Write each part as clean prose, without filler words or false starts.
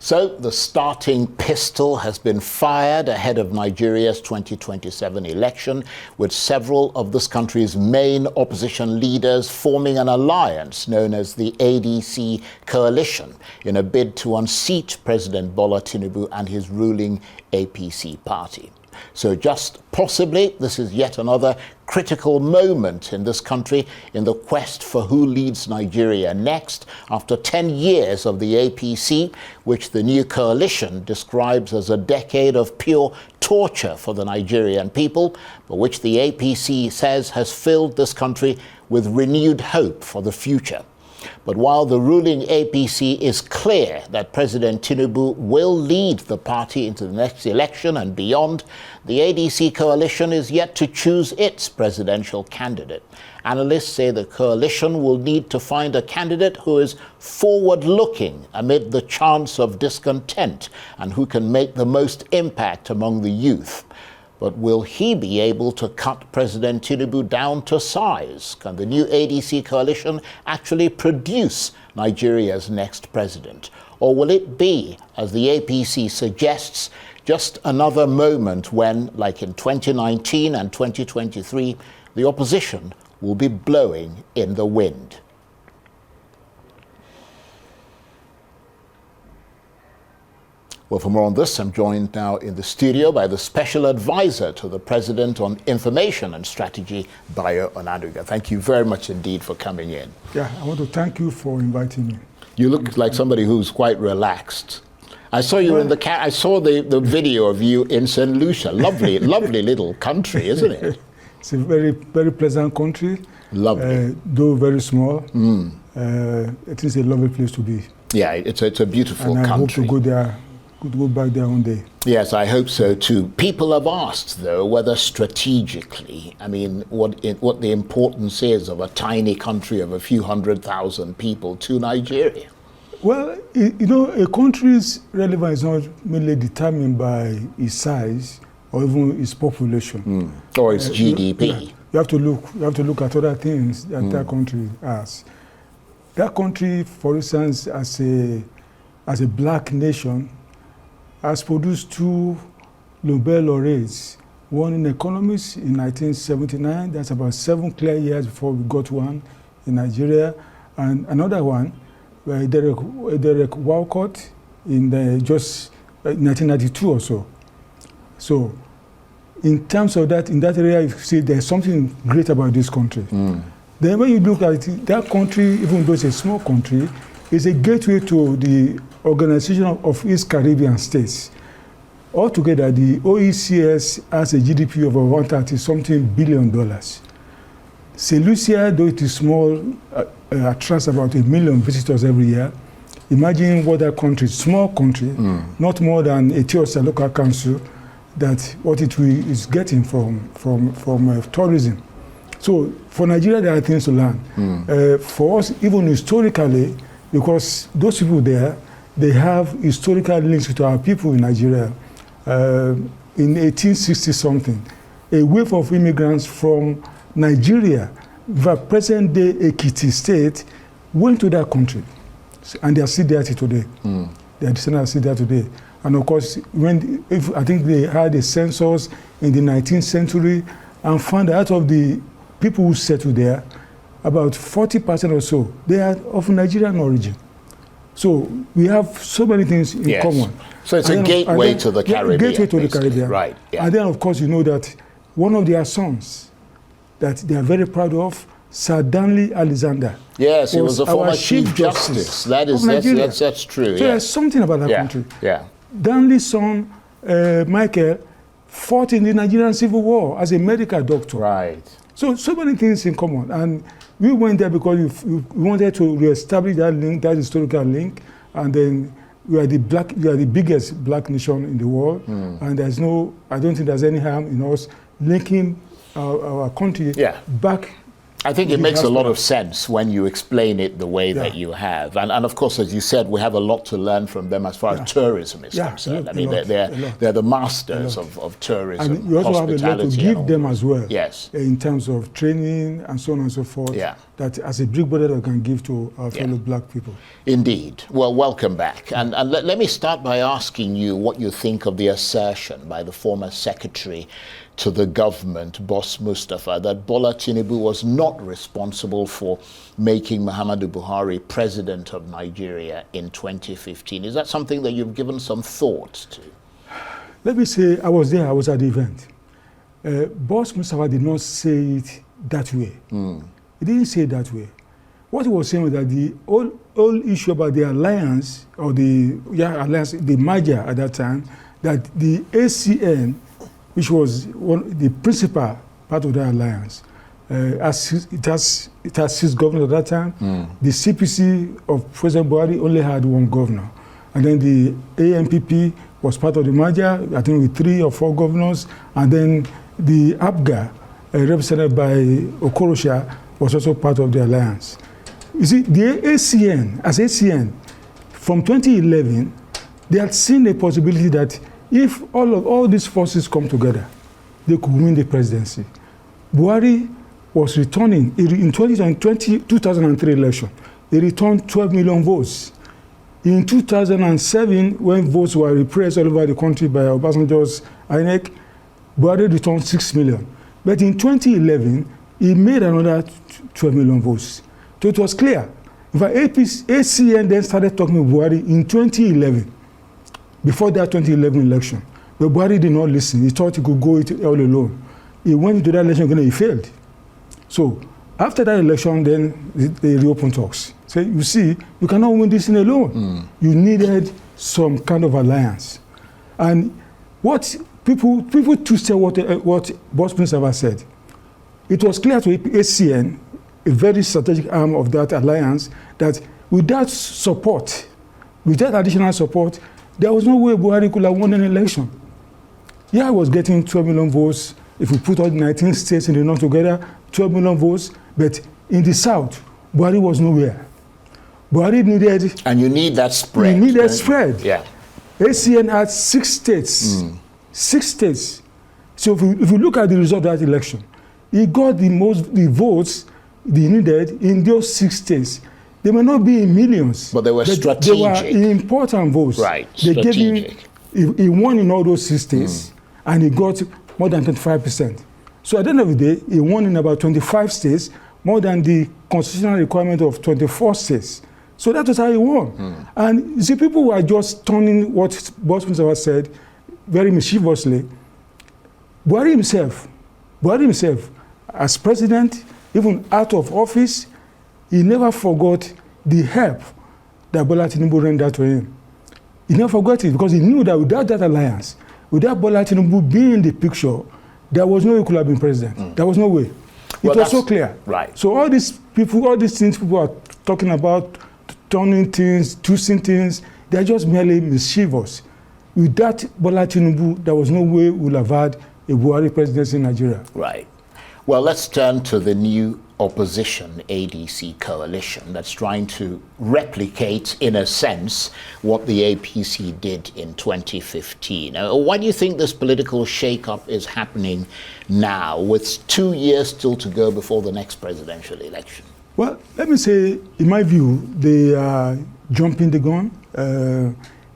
So the starting pistol has been fired ahead of Nigeria's 2027 election, with several of this country's main opposition leaders forming an alliance known as the ADC coalition in a bid to unseat President Bola Tinubu and his ruling APC party. So just possibly, this is yet another critical moment in this country in the quest for who leads Nigeria next after 10 years of the APC, which the new coalition describes as a decade of pure torture for the Nigerian people, but which the APC says has filled this country with renewed hope for the future. But while the ruling APC is clear that President Tinubu will lead the party into the next election and beyond, the ADC coalition is yet to choose its presidential candidate. Analysts say the coalition will need to find a candidate who is forward-looking amid the chants of discontent and who can make the most impact among the youth. But will he be able to cut President Tinubu down to size? Can the new ADC coalition actually produce Nigeria's next president? Or will it be, as the APC suggests, just another moment when, like in 2019 and 2023, the opposition will be blowing in the wind? Well, for more on this, I'm joined now in the studio by the Special Advisor to the President on Information and Strategy, Bayo Onanuga. Thank you very much indeed for coming in. Yeah, I want to thank you for inviting me. You look like somebody who's quite relaxed. I saw you in the I saw the video of you in St. Lucia. Lovely, lovely little country, isn't it? It's a very, very pleasant country. Lovely. Though very small. It is a lovely place to be. Yeah, it's a beautiful and I country. hope to go there. Could go back there one day. Yes, I hope so too. People have asked, though, whether strategically, I mean, what the importance is of a tiny country of a few 100,000 people to Nigeria. Well, you know, a country's relevance is not mainly determined by its size or even its population or its GDP. You have to look at other things that that country has. That country, for instance, as a black nation, has produced 2 Nobel laureates, one in economics in 1979, that's about 7 clear years before we got one in Nigeria, and another one, Derek Walcott, in just 1992 or so. So, in terms of that, in that area, you see there's something great about this country. Then when you look at it, that country, even though it's a small country, is a gateway to the Organization of East Caribbean States. Altogether, the OECS has a GDP of over $130-something billion. St. Lucia, though it is small, attracts about 1 million visitors every year. Imagine what that country, small country, not more than a Ethiopia local council, that what it is getting from tourism. So for Nigeria, there are things to learn. For us, even historically, because those people there, they have historical links to our people in Nigeria. In 1860-something, a wave of immigrants from Nigeria, the present-day Ekiti state, went to that country. And they are still there today. Their descendants are still there today. And of course, I think they had a census in the 19th century and found out of the people who settled there, about 40% or so, they are of Nigerian origin. So we have so many things in common. So it's a gateway to the Caribbean. Gateway to the Caribbean. Right. Yeah. And then, of course, you know that one of their sons that they are very proud of, Sir Danley Alexander. Yes, he was a former Chief Justice. That's true. So there's something about that country. Yeah. Danley's son, Michael, fought in the Nigerian Civil War as a medical doctor. Right. So many things in common. And we went there because we wanted to reestablish that link, that historical link, and then we are the biggest black nation in the world, and I don't think there's any harm in us linking our country back I think it makes a lot of sense when you explain it the way that you have. And of course, as you said, we have a lot to learn from them as far as tourism is concerned. I mean, they're the masters of tourism, and you also have a lot to give them as well. Yes. In terms of training and so on and so forth. Yeah. That as a big brother that can give to our fellow black people. Indeed. Well, welcome back. And let me start by asking you what you think of the assertion by the former secretary to the government, Boss Mustafa, that Bola Tinubu was not responsible for making Muhammadu Buhari president of Nigeria in 2015. Is that something that you've given some thought to? Let me say, I was there, I was at the event. Boss Mustafa did not say it that way. He didn't say it that way. What he was saying was that the whole issue about the alliance, or the merger at that time, that the ACN, which was the principal part of the alliance, it has 6 governors at that time. The CPC of President Buhari only had 1 governor. And then the ANPP was part of the merger, I think with 3 or 4 governors. And then the APGA, represented by Okorosha, was also part of the alliance. You see, the ACN, as ACN, from 2011, they had seen a possibility that if all these forces come together, they could win the presidency. Buhari was returning, in 2003 election, he returned 12 million votes. In 2007, when votes were repressed all over the country by Obasanjo's INEC, Buhari returned 6 million. But in 2011, he made another 12 million votes. So it was clear. In fact, ACN then started talking with Buhari in 2011, before that 2011 election. But Buhari did not listen. He thought he could go it all alone. He went into that election and he failed. So after that election, then they reopened talks. So you see, you cannot win this thing alone. You needed some kind of alliance. And what people twisted what Boss Mustafa said. It was clear to ACN, a very strategic arm of that alliance, that without support, without additional support, there was no way Buhari could have won an election. Yeah, I was getting 12 million votes. If we put all 19 states in the north together, 12 million votes. But in the south, Buhari was nowhere. Buhari needed... And you need that spread. You need that spread. Yeah. ACN had 6 states. 6 states. So if you look at the result of that election, he got the votes they needed in those 6 states. They may not be in millions. But they were strategic. They were important votes. Right, they strategic. He won in all those 6 states, and he got more than 25%. So at the end of the day, he won in about 25 states, more than the constitutional requirement of 24 states. So that was how he won. And you see, people were just turning what Boss Mustafa said very mischievously. Buhari himself, as president, even out of office, he never forgot the help that Bola Tinubu rendered to him. He never forgot it because he knew that without that alliance, without Bola Tinubu being in the picture, there was no way he could have been president. There was no way. It was so clear. Right. So all these things people are talking about, turning things, twisting things, they're just merely mischievous. Without Bola Tinubu, there was no way we would have had a Buhari presidency in Nigeria. Right. Well, let's turn to the new opposition ADC coalition that's trying to replicate, in a sense, what the APC did in 2015. Why do you think this political shake-up is happening now, with 2 years still to go before the next presidential election? Well, let me say, in my view, they are jumping the gun.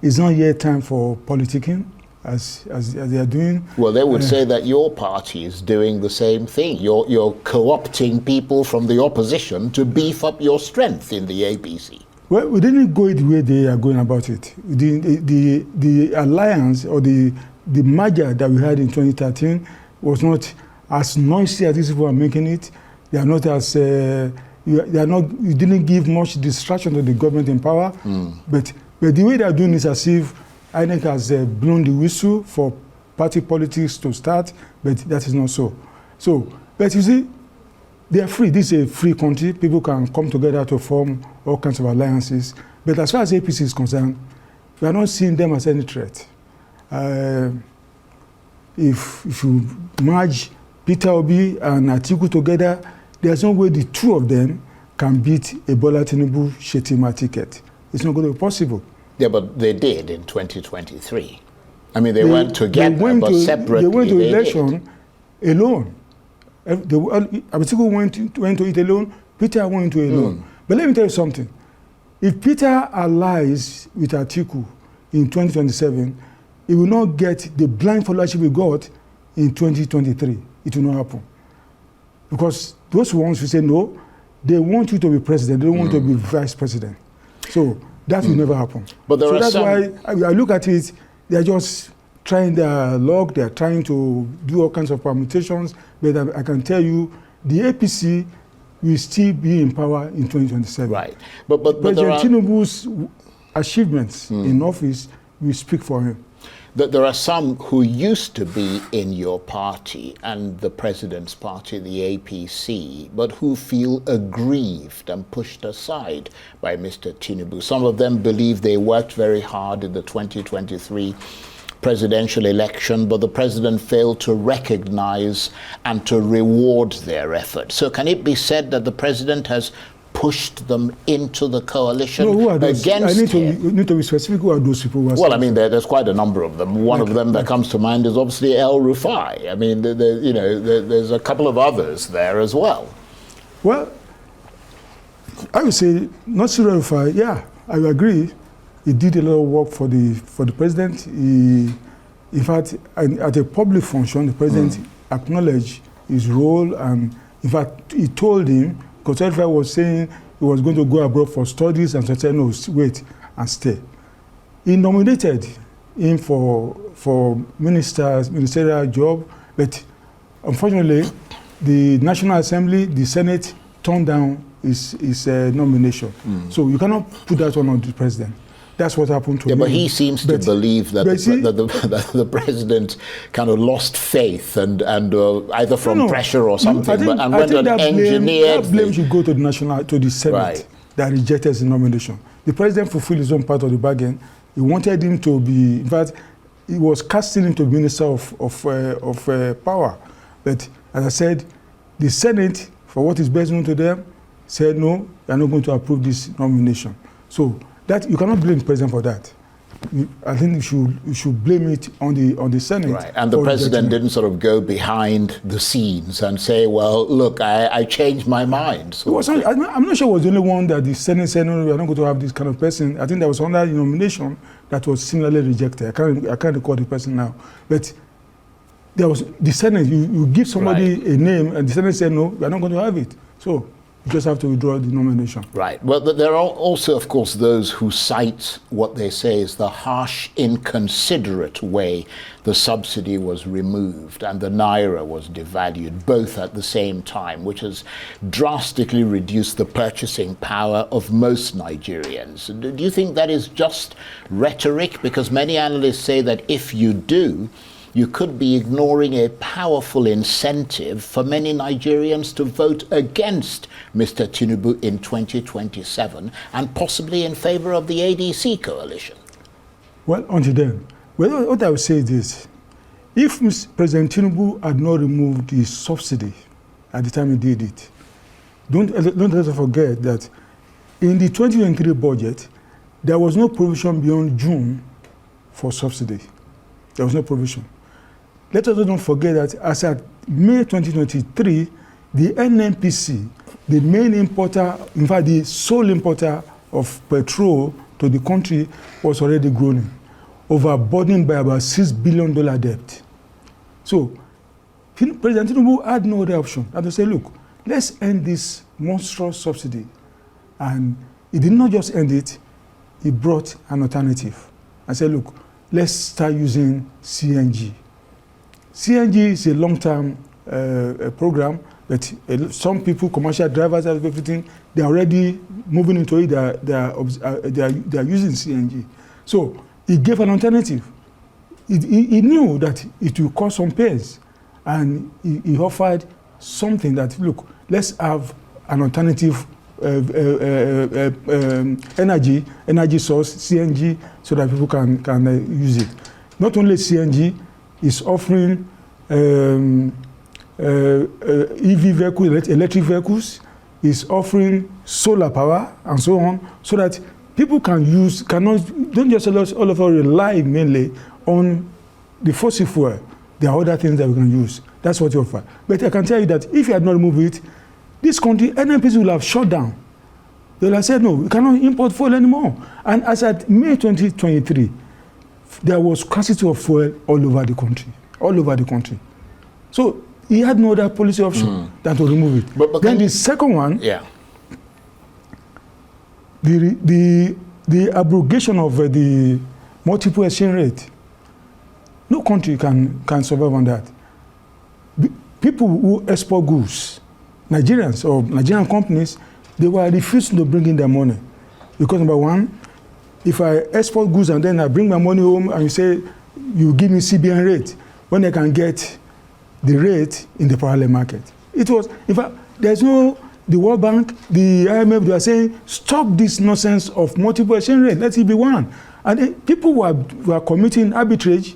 It's not yet time for politicking, as they are doing. Well, they would say that your party is doing the same thing. You're co-opting people from the opposition to beef up your strength in the APC. Well, we didn't go the way they are going about it. The alliance or the merger that we had in 2013 was not as noisy as these people are making it. They are not as you didn't give much distraction to the government in power. But the way they are doing is as if INEC has blown the whistle for party politics to start, but that is not so. But you see, they are free. This is a free country. People can come together to form all kinds of alliances. But as far as APC is concerned, we are not seeing them as any threat. If you merge Peter Obi and Atiku together, there's no way the two of them can beat a Bola Tinubu-Shettima ticket. It's not going to be possible. Yeah, but they did in 2023. I mean, they went together, but separately. They went to election alone. Atiku went to it alone. Peter went to it alone. But let me tell you something. If Peter allies with Atiku in 2027, he will not get the blind followership we got in 2023. It will not happen. Because those ones who say no, they want you to be president. They don't want you to be vice president. So that will never happen. But there so are that's why I look at it, they're just trying their luck, they're trying to do all kinds of permutations, but I can tell you the APC will still be in power in 2027. Right. But President Tinubu's achievements in office will speak for him. There are some who used to be in your party and the president's party, the APC, but who feel aggrieved and pushed aside by Mr. Tinubu. Some of them believe they worked very hard in the 2023 presidential election, but the president failed to recognize and to reward their effort. So can it be said that the president has pushed them into the coalition against him? I need to be specific. Who are those people? Well, I mean, there's quite a number of them. One of them that comes to mind is obviously El Rufai. I mean, there's a couple of others there as well. Well, I would say Nasir El-Rufai, yeah, I agree. He did a lot of work for the president. In fact, at a public function, the president acknowledged his role, and in fact, he told him, because El-Rufai was saying he was going to go abroad for studies, and so he said, no, wait and stay. He nominated him for ministerial job, but unfortunately, the National Assembly, the Senate, turned down his nomination. So you cannot put that one on the president. That's what happened to him. But he seems to believe that the president kind of lost faith and either from pressure or something, and went and engineered. That blame should go to the Senate that rejected his nomination. The president fulfilled his own part of the bargain. He wanted him to be, in fact, he was casting him to be minister of power. But as I said, the Senate, for what is best known to them, said no, they are not going to approve this nomination. So that you cannot blame the president for that. I think you should blame it on the Senate. Right, and the president didn't sort of go behind the scenes and say, well, look, I changed my mind. So I'm not sure it was the only one that the Senate said, no, we are not going to have this kind of person. I think there was another nomination that was similarly rejected. I can't recall the person now. But there was the Senate, you give somebody a name, and the Senate said, no, we are not going to have it. So you just have to withdraw the nomination. Right. Well, there are also, of course, those who cite what they say is the harsh, inconsiderate way the subsidy was removed and the naira was devalued, both at the same time, which has drastically reduced the purchasing power of most Nigerians. Do you think that is just rhetoric? Because many analysts say that if you do, you could be ignoring a powerful incentive for many Nigerians to vote against Mr. Tinubu in 2027 and possibly in favor of the ADC coalition. Well, until then, what I would say is this. If President Tinubu had not removed the subsidy at the time he did it, don't let us forget that in the 2023 budget, there was no provision beyond June for subsidy. There was no provision. Let us not forget that as at May 2023, the NNPC, the main importer, in fact, the sole importer of petrol to the country, was already groaning, overburdened by about $6 billion debt. So, President Tinubu had no other option than to say, look, let's end this monstrous subsidy. And he did not just end it, he brought an alternative. I said, look, let's start using CNG. CNG is a long-term program, but some people, commercial drivers, everything, they're already moving into it. They are using CNG. So he gave an alternative. He knew that it will cause some pains, and he offered something that, look, let's have an alternative energy source, CNG, so that people can use it. Not only CNG, is offering EV vehicles, electric vehicles, is offering solar power and so on, so that people don't just all of us rely mainly on the fossil fuel. There are other things that we can use. That's what you offer. But I can tell you that if you had not removed it, this country, NNPC will have shut down. They will have said, no, we cannot import fuel anymore. And as at May 2023, there was scarcity of fuel all over the country. All over the country. So he had no other policy option than to remove it. But then the second one, the abrogation of the multiple exchange rate. No country can survive on that. People who export goods, Nigerians or Nigerian companies, they were refusing to bring in their money. Because number one, if I export goods and then I bring my money home and you say, you give me CBN rate, when I can get the rate in the parallel market. It was, in fact, there's no, the World Bank, the IMF, they are saying, stop this nonsense of multiple exchange rate, let it be one. And then people were committing arbitrage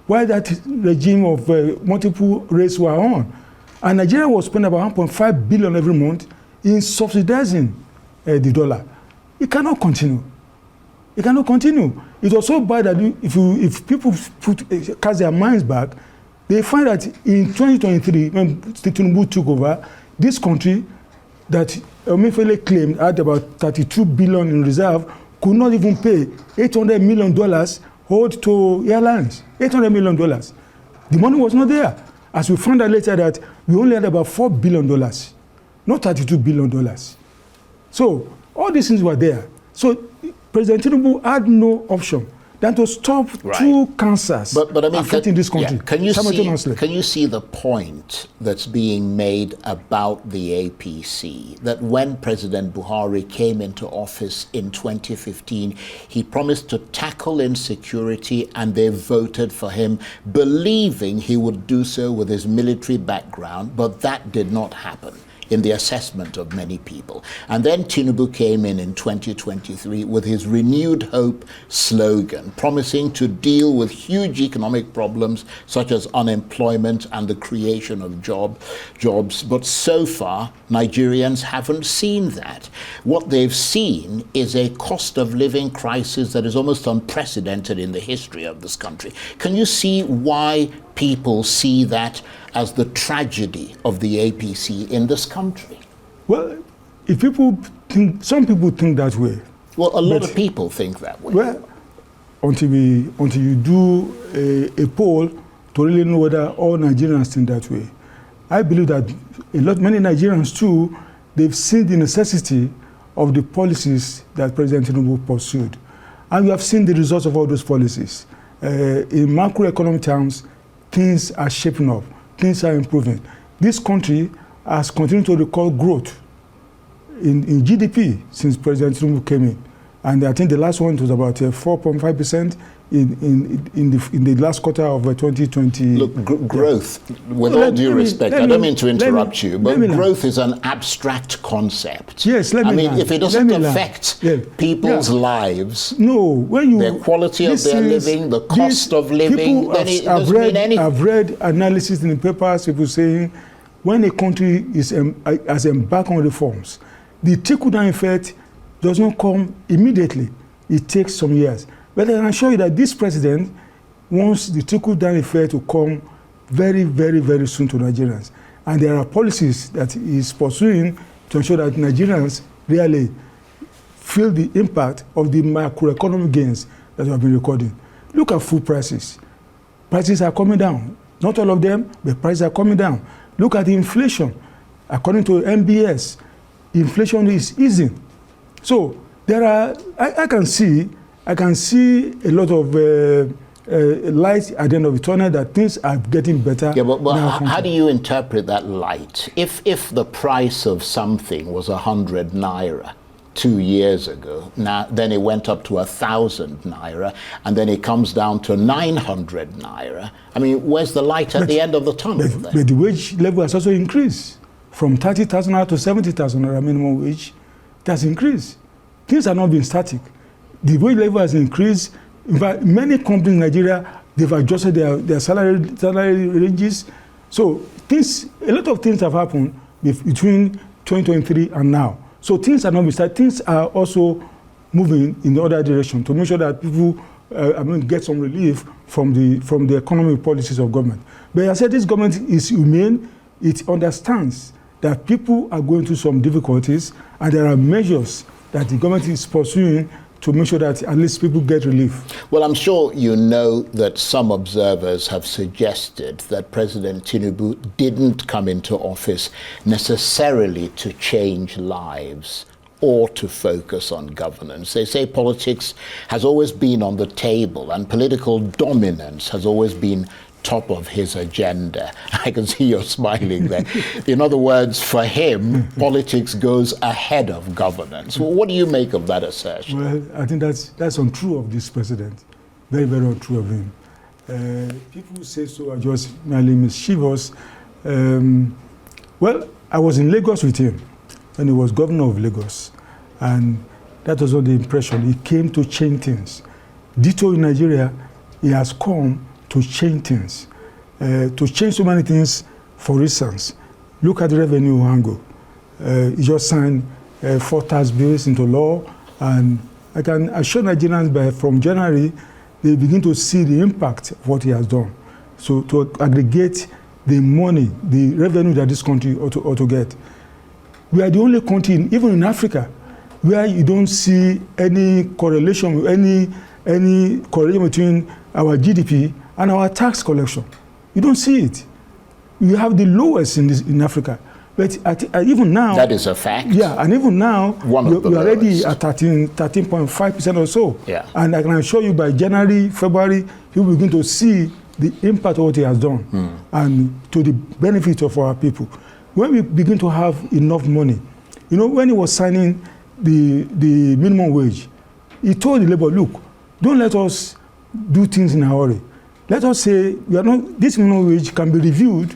while that regime of multiple rates were on. And Nigeria was spending about 1.5 billion every month in subsidizing the dollar. It cannot continue. It cannot continue. It was so bad that if people cast their minds back, they find that in 2023, when Tinubu took over, this country that Emefiele claimed had about 32 billion in reserve could not even pay $800 million owed to airlines. $800 million. The money was not there. As we found out later that we only had about $4 billion, not $32 billion. So all these things were there. So President Tinubu had no option than to stop two cancers but I mean, affecting this country. Can you see the point that's being made about the APC, that when President Buhari came into office in 2015, he promised to tackle insecurity and they voted for him, believing he would do so with his military background, but that did not happen in the assessment of many people. And then Tinubu came in 2023 with his renewed hope slogan, promising to deal with huge economic problems such as unemployment and the creation of jobs. But so far, Nigerians haven't seen that. What they've seen is a cost of living crisis that is almost unprecedented in the history of this country. Can you see why people see that as the tragedy of the APC in this country? Well, if people think, some people think that way. Well, a lot of people think that way. Well, until you do a poll to really know whether all Nigerians think that way. I believe that many Nigerians too, they've seen the necessity of the policies that President Tinubu pursued. And we have seen the results of all those policies. In macroeconomic terms, things are shaping up. Things are improving. This country has continued to record growth in GDP since President Tinubu came in. And I think the last one was about 4.5% in the last quarter of 2020. Look, growth, with all due respect, I don't mean to interrupt you, but growth is an abstract concept. Yes, if it doesn't affect people's lives, their quality of their living, the cost of living, then it doesn't mean anything. I've read analysis in the papers, people saying when a country has embarked on reforms, the trickle-down effect does not come immediately. It takes some years. But I can assure you that this president wants the trickle-down effect to come very, very, very soon to Nigerians. And there are policies that he is pursuing to ensure that Nigerians really feel the impact of the macroeconomic gains that we have been recording. Look at food prices. Prices are coming down. Not all of them, but prices are coming down. Look at the inflation. According to MBS, inflation is easing. So there are, I can see a lot of light at the end of the tunnel, that things are getting better. Yeah, but how do you interpret that light? If the price of something was 100 naira 2 years ago, then it went up to 1,000 naira, and then it comes down to 900 naira. I mean, where's the light at the end of the tunnel? But the wage level has also increased from 30,000 naira to 70,000 naira minimum wage. It has increased. Things are not being static. The wage level has increased. In fact, many companies in Nigeria, they've adjusted their salary ranges, So a lot of things have happened between 2023 and now. So things are not beside. Things are also moving in the other direction to make sure that people get some relief from the economic policies of government. But I said this government is humane. It understands that people are going through some difficulties, and there are measures that the government is pursuing to make sure that at least people get relief. Well, I'm sure you know that some observers have suggested that President Tinubu didn't come into office necessarily to change lives or to focus on governance. They say politics has always been on the table and political dominance has always been top of his agenda. I can see you're smiling there. In other words, for him, politics goes ahead of governance. Well, what do you make of that assertion? Well, I think that's untrue of this president. Very, very untrue of him. People say so are just merely mischievous. Well, I was in Lagos with him when he was governor of Lagos, and that was not the impression. He came to change things. Ditto in Nigeria, he has come to change things, to change so many things. For instance, look at the revenue angle. He just signed 4 tax bills into law, and I can assure Nigerians from January, they begin to see the impact of what he has done. So to aggregate the money, the revenue that this country ought to get. We are the only country, even in Africa, where you don't see any correlation, any correlation between our GDP and our tax collection. You don't see it. We have the lowest in Africa. But even now... That is a fact. Yeah, and even now, we are already at 13.5% or so. Yeah. And I can assure you by January, February, you will begin to see the impact of what he has done and to the benefit of our people. When we begin to have enough money, you know, when he was signing the minimum wage, he told the labor, look, don't let us do things in a hurry. Let us say this minimum wage can be reviewed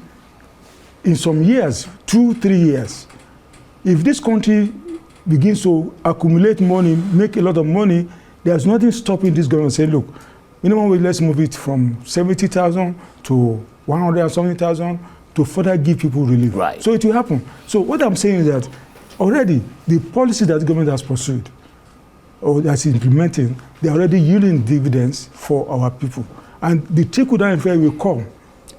in some years, 2-3 years. If this country begins to accumulate money, make a lot of money, there's nothing stopping this government saying, look, minimum wage, let's move it from 70,000 to 100 and something thousand to further give people relief. Right. So it will happen. So what I'm saying is that already the policy that the government has pursued or that's implementing, they're already yielding dividends for our people. And the trickle-down effect will come.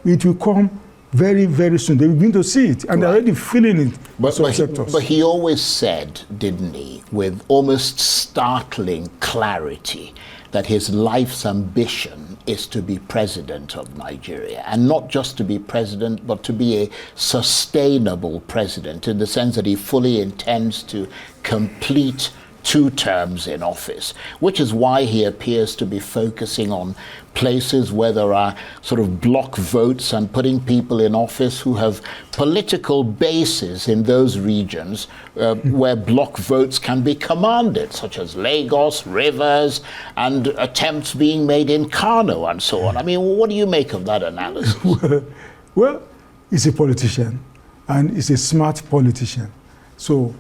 It will come very, very soon. They will begin to see it, and they're already feeling it in some sectors. But he always said, didn't he, with almost startling clarity, that his life's ambition is to be president of Nigeria. And not just to be president, but to be a sustainable president, in the sense that he fully intends to complete 2 terms in office, which is why he appears to be focusing on places where there are sort of block votes and putting people in office who have political bases in those regions where block votes can be commanded, such as Lagos, Rivers, and attempts being made in Kano and so on. I mean, what do you make of that analysis? Well, he's a politician, and he's a smart politician. So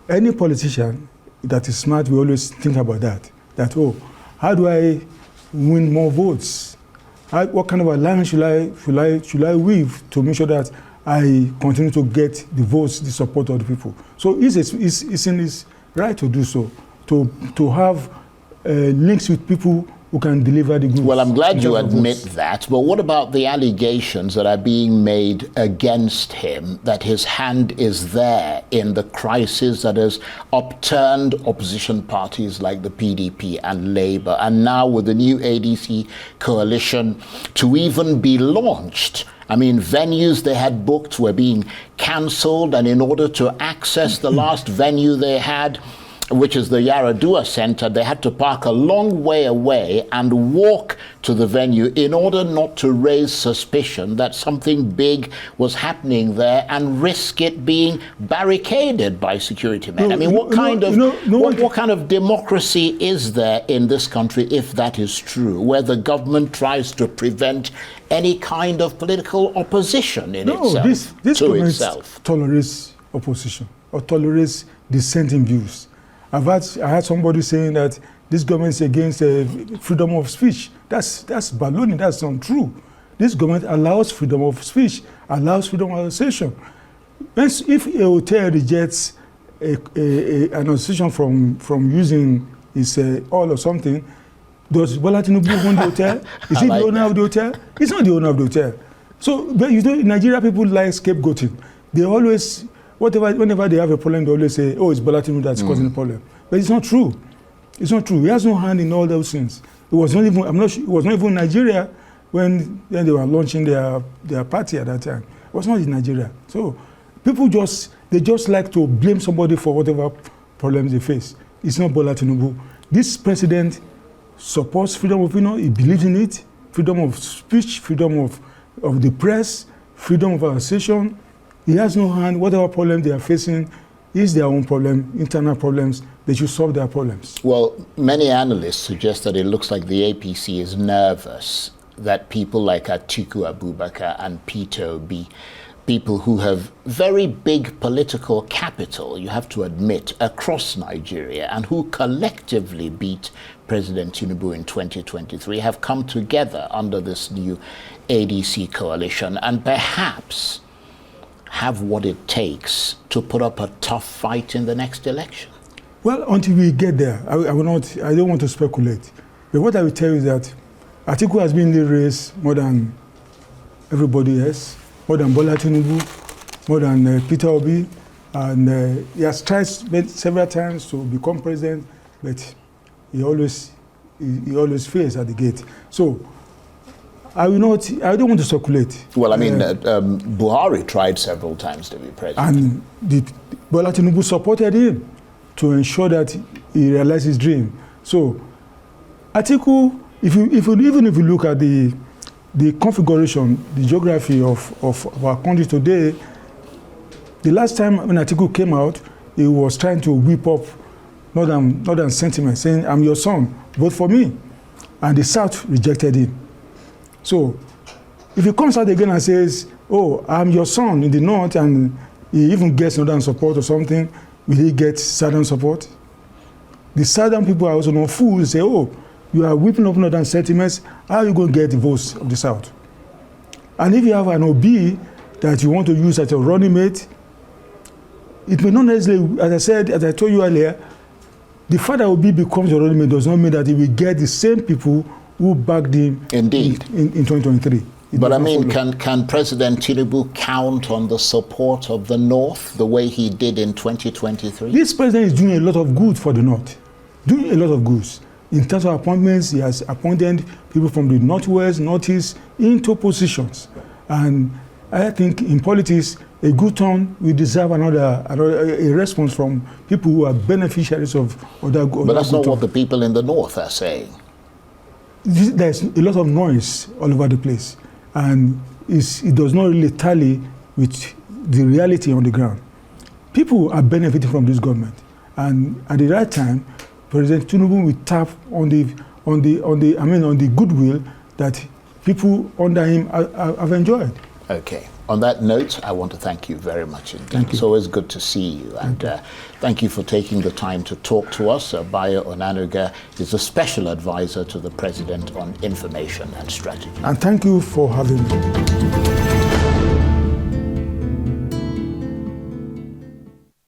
any politician that is smart will always think about that, oh, how do I win more votes? What kind of alliance should I weave to make sure that I continue to get the votes, the support of the people? So it's in his right to do so, to have links with people who can deliver the goods. Well, I'm glad you admit that, but what about the allegations that are being made against him, that his hand is there in the crisis that has upturned opposition parties like the PDP and Labour, and now with the new ADC coalition to even be launched? I mean, venues they had booked were being cancelled, and in order to access the last venue they had, which is the Yaradua Center, they had to park a long way away and walk to the venue in order not to raise suspicion that something big was happening there and risk it being barricaded by security men. I mean, what kind of democracy is there in this country, if that is true, where the government tries to prevent any kind of political opposition in itself? This government tolerates opposition or tolerates dissenting views. I heard somebody saying that this government is against freedom of speech. That's baloney. That's untrue. This government allows freedom of speech, allows freedom of association. If a hotel rejects an association from using its oil or something, does Bola Tinubu own the hotel? Is he the owner of the hotel? He's not the owner of the hotel. So, but you know, in Nigeria, people like scapegoating. They always, whenever they have a problem, they always say, "Oh, it's Bola Tinubu that's causing the problem." But it's not true. It's not true. He has no hand in all those things. It was not even. I'm not sure. It was not even Nigeria when they were launching their party at that time. It was not in Nigeria. So, people just like to blame somebody for whatever problems they face. It's not Bola Tinubu. This president supports freedom of opinion. He believes in it. Freedom of speech, freedom of the press, freedom of association. He has no hand. Whatever problem they are facing is their own problem, internal problems. They should solve their problems. Well, many analysts suggest that it looks like the APC is nervous that people like Atiku Abubakar and Peter Obi, people who have very big political capital, you have to admit, across Nigeria, and who collectively beat President Tinubu in 2023, have come together under this new ADC coalition and perhaps have what it takes to put up a tough fight in the next election. Well, until we get there, I don't want to speculate. But what I will tell you is that Atiku has been in the race more than everybody else, more than Bola Tinubu, more than Peter Obi, and he has tried several times to become president, but he always fails at the gate. So I don't want to speculate. Well, I mean, Buhari tried several times to be president. And Bola Tinubu supported him to ensure that he realized his dream. So Atiku, even if you look at the configuration, the geography of our country today, the last time when Atiku came out, he was trying to whip up northern sentiment, saying, "I'm your son, vote for me." And the South rejected him. So if he comes out again and says, "Oh, I'm your son in the North," and he even gets northern support or something, will he get southern support? The southern people are also not fools. Say, "Oh, you are whipping up northern sentiments. How are you going to get the votes of the South?" And if you have an OB that you want to use as a running mate, it may not necessarily, as I told you earlier, the fact that OB becomes a running mate does not mean that he will get the same people who backed him Indeed. in 2023. But I mean, can President Tinubu count on the support of the North the way he did in 2023? This president is doing a lot of good for the North, doing a lot of goods. In terms of appointments, he has appointed people from the Northwest, Northeast into positions. And I think in politics, a good turn will deserve a response from people who are beneficiaries of that. But that's not what the people in the North are saying. There's a lot of noise all over the place, and it does not really tally with the reality on the ground. People are benefiting from this government, and at the right time, President Tinubu will tap on the goodwill that people under him have enjoyed. Okay. On that note, I want to thank you very much indeed. Thank you. It's always good to see you. And thank you for taking the time to talk to us. Bayo Onanuga is a special advisor to the President on Information and Strategy. And thank you for having me.